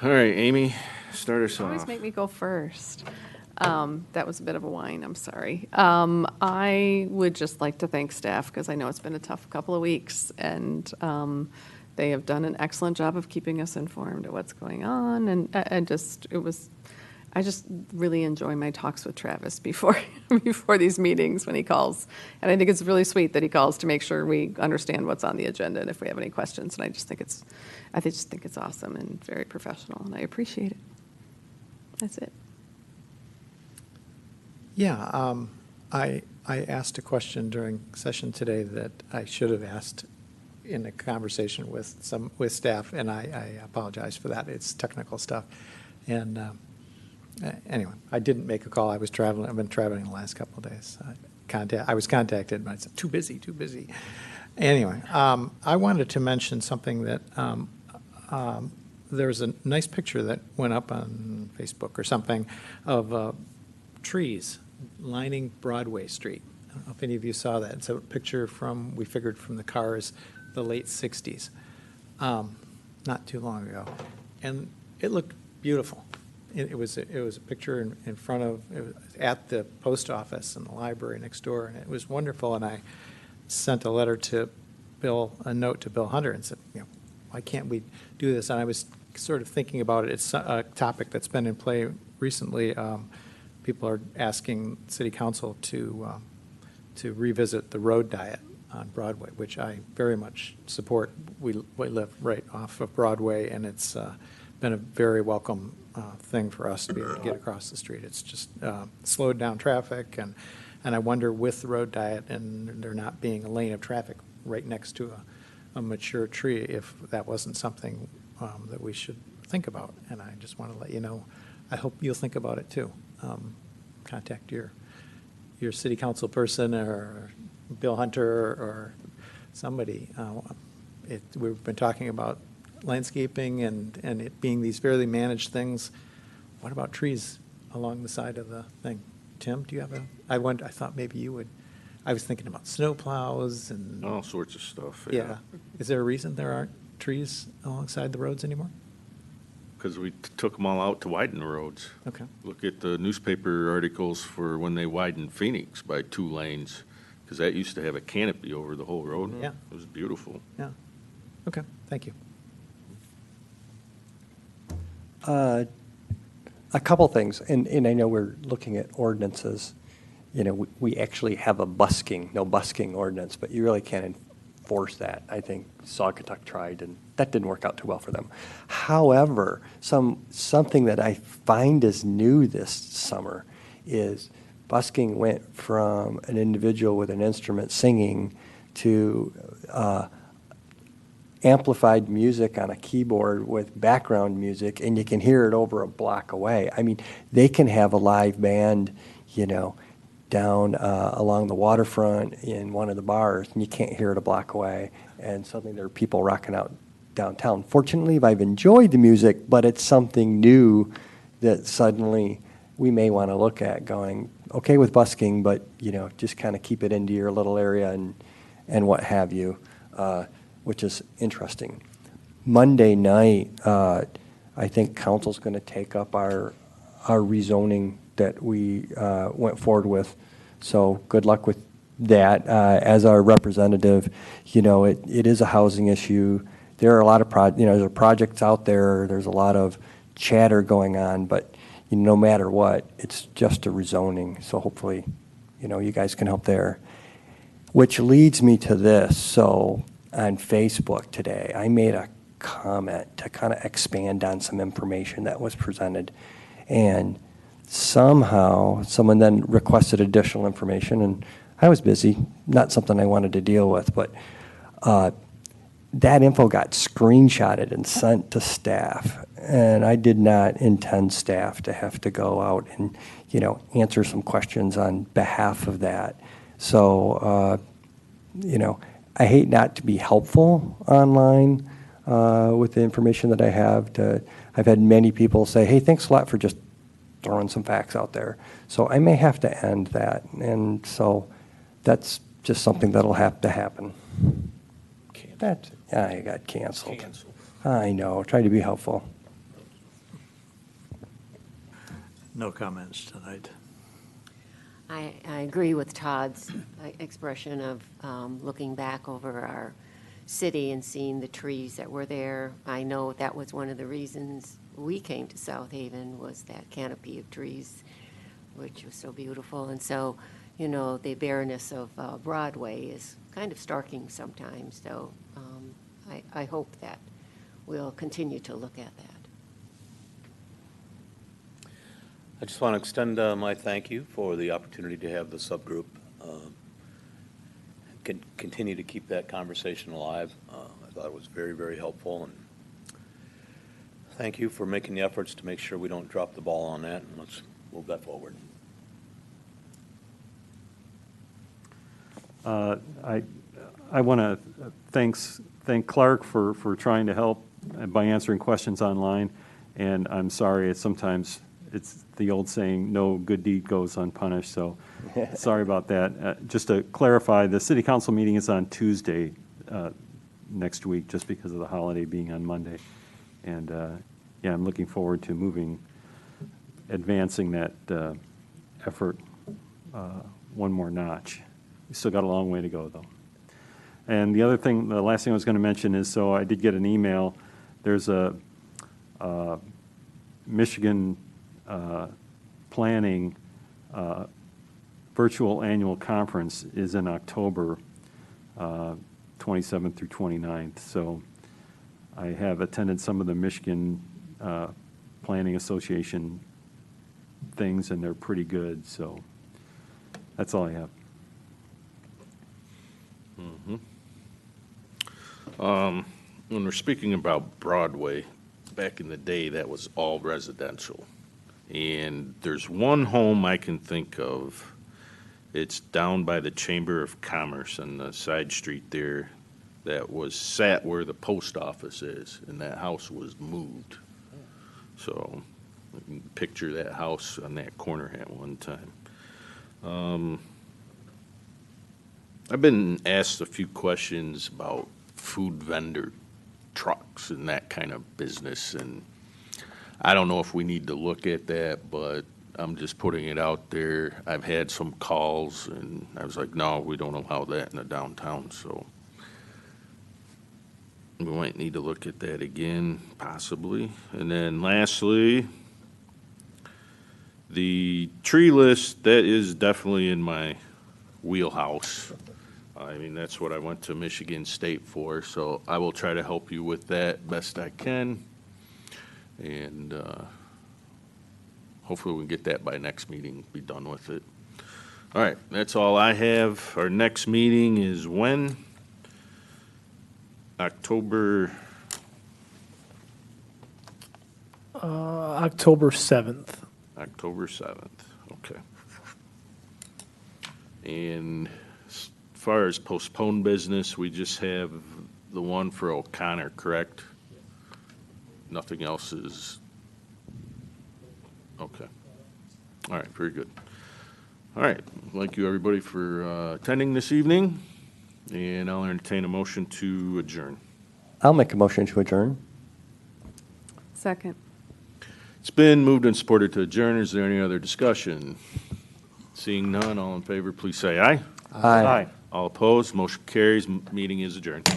All right, Amy, start us Always off. make me go first. That was a bit of a whine, I'm sorry. I would just like to thank staff, because I know it's been a tough couple of weeks, and they have done an excellent job of keeping us informed of what's going on, and I just really enjoy my talks with Travis before these meetings when he calls. And I think it's really sweet that he calls to make sure we understand what's on the agenda and if we have any questions. And I just think it's awesome and very professional, and I appreciate it. That's it. Yeah, I asked a question during session today that I should have asked in a conversation with staff, and I apologize for that. It's technical stuff. And anyway, I didn't make a call. I was traveling. I've been traveling the last couple of days. I was contacted, but I said, too busy. Anyway, I wanted to mention something that there's a nice picture that went up on Facebook or something of trees lining Broadway Street. I don't know if any of you saw that. It's a picture we figured from the cars, the late 60s, not too long ago. And it looked beautiful. It was a picture in front of, it was at the post office and the library next door, and it was wonderful. And I sent a note to Bill Hunter and said, why can't we do this? And I was sort of thinking about it. It's a topic that's been in play recently. People are asking City Council to revisit the road diet on Broadway, which I very much support. We live right off of Broadway, and it's been a very welcome thing for us to be able to get across the street. It's just slowed down traffic, and I wonder with the road diet and there not being a lane of traffic right next to a mature tree, if that wasn't something that we should think about. And I just want to let you know, I hope you'll think about it too. Contact your city council person or Bill Hunter or somebody. We've been talking about landscaping and it being these fairly managed things. What about trees along the side of the thing? Tim, do you have I thought maybe you would. I was thinking about snow plows and All sorts of stuff. yeah. Is there a reason there aren't trees alongside the roads anymore? Because we took them all out to widen the roads. Okay. Look at the newspaper articles for when they widened Phoenix by 2 lanes, because that used to have a canopy over the whole road. Yeah. It was beautiful. Yeah. Okay, thank you. A couple things, and I know we're looking at ordinances. You know, we actually have a no busking ordinance, but you really can't enforce that. I think Saugatuck tried, and that didn't work out too well for them. However, something that I find is new this summer is busking went from an individual with an instrument singing to amplified music on a keyboard with background music, and you can hear it over a block away. I mean, they can have a live band, you know, down along the waterfront in one of the bars, and you can't hear it a block away, and suddenly there are people rocking out downtown. Fortunately, I've enjoyed the music, but it's something new that suddenly we may want to look at going, okay with busking, but, you know, just kind of keep it into your little area and what have you, which is interesting. Monday night, I think council's going to take up our rezoning that we went forward with. So good luck with that. As our representative, you know, it is a housing issue. There are a lot of there are projects out there. There's a lot of chatter going on, but you know, no matter what, it's just a rezoning. So hopefully, you know, you guys can help there. Which leads me to this. So on Facebook today, I made a comment to kind of expand on some information that was presented, and somehow someone then requested additional information, and I was busy, not something I wanted to deal with, but that info got screenshotted and sent to staff, and I did not intend staff to have to go out and, you know, answer some questions on behalf of that. So, you know, I hate not to be helpful online with the information that I have. I've had many people say, hey, thanks a lot for just throwing some facts out there. So I may have to end that. And so that's just something that'll have to happen. I got canceled. I know, try to be helpful. No comments tonight. I agree with Todd's expression of looking back over our city and seeing the trees that were there. I know that was one of the reasons we came to South Haven, was that canopy of trees, which was so beautiful. And so, you know, the bareness of Broadway is kind of starking sometimes. So I hope that we'll continue to look at that. I just want to extend my thank you for the opportunity to have the subgroup continue to keep that conversation alive. I thought it was very, very helpful, and thank you for making the efforts to make sure we don't drop the ball on that, and let's move that forward. I want to thank Clark for trying to help by answering questions online, and I'm sorry, sometimes it's the old saying, no good deed goes unpunished, so sorry about that. Just to clarify, the city council meeting is on Tuesday next week, just because of the holiday being on Monday. And yeah, I'm looking forward to advancing that effort one more notch. We still got a long way to go, though. And the last thing I was going to mention is, so I did get an email. There's a Michigan planning virtual annual conference is in October 27th through 29th. So I have attended some of the Michigan Planning Association things, and they're pretty good. So that's all I have. Mm-hmm. When we're speaking about Broadway, back in the day, that was all residential. And there's one home I can think of. It's down by the Chamber of Commerce on the side street there, that was sat where the post office is, and that house was moved. So you can picture that house on that corner at one time. I've been asked a few questions about food vendor trucks and that kind of business, and I don't know if we need to look at that, but I'm just putting it out there. I've had some calls, and I was like, no, we don't allow that in the downtown, so we might need to look at that again, possibly. And then lastly, the tree list, that is definitely in my wheelhouse. I mean, that's what I went to Michigan State for, so I will try to help you with that best I can. And hopefully we can get that by next meeting, be done with it. All right, that's all I have. Our next meeting is when? October, October 7th. October 7th, okay. And as far as postponed business, we just have the one for O'Connor, correct? Nothing else is, okay. All right, very good. All right, thank you, everybody, for attending this evening, and I'll entertain a motion to adjourn. I'll make a motion to adjourn. Second. It's been moved and supported to adjourn. Is there any other discussion? Seeing none, all in favor, please say aye. Aye. All opposed, motion carries. Meeting is adjourned.